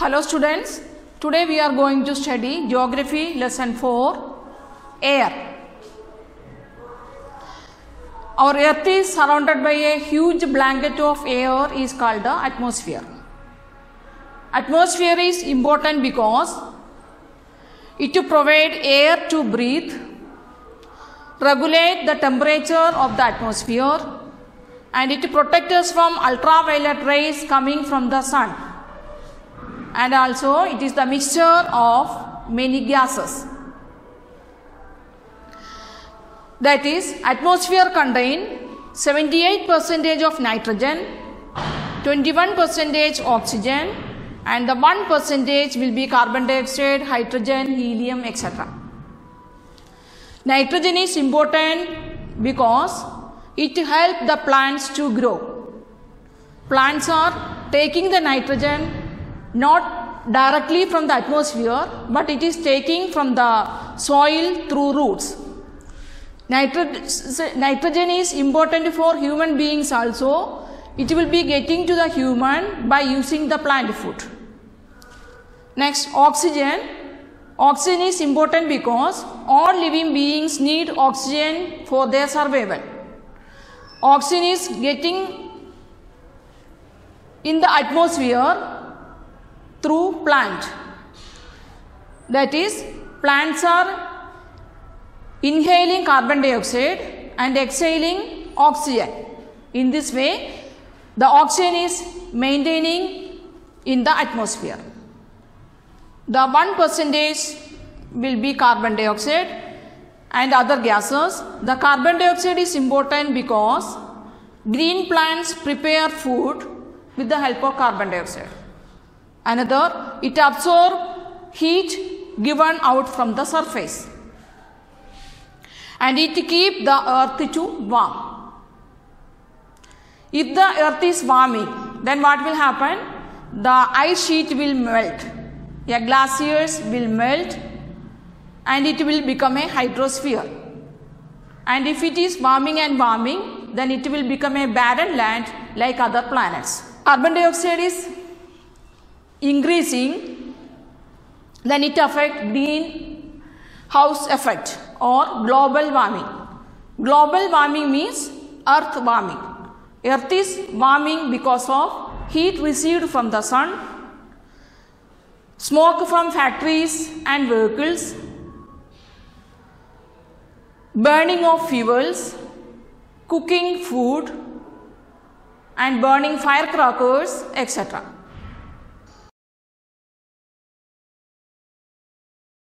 Hello students, today we are going to study Geography lesson 4, Air. Our earth is surrounded by a huge blanket of air is called the atmosphere. Atmosphere is important because it provides air to breathe, regulate the temperature of the atmosphere, and it protects us from ultraviolet rays coming from the sun. And also it is the mixture of many gases. That is, atmosphere contain 78% of nitrogen, 21% oxygen, and the 1% will be carbon dioxide, hydrogen, helium, etc. Nitrogen is important because it helps the plants to grow. Plants are taking the nitrogen not directly from the atmosphere, but it is taking from the soil through roots. Nitrogen is important for human beings also. It will be getting to the human by using the plant food. Next, oxygen. Oxygen is important because all living beings need oxygen for their survival. Oxygen is getting in the atmosphere through plant. That is, plants are inhaling carbon dioxide and exhaling oxygen. In this way, the oxygen is maintaining in the atmosphere. The 1% will be carbon dioxide and other gases. The carbon dioxide is important because green plants prepare food with the help of carbon dioxide. Another, it absorbs heat given out from the surface, and it keeps the earth to warm. If the earth is warming, then what will happen? The ice sheet will melt, glaciers will melt, and it will become a hydrosphere. And if it is warming and warming, then it will become a barren land like other planets. Carbon dioxide is increasing, then it affects greenhouse effect or global warming. Global warming means earth warming. Earth is warming because of heat received from the sun, smoke from factories and vehicles, burning of fuels, cooking food, and burning firecrackers, etc.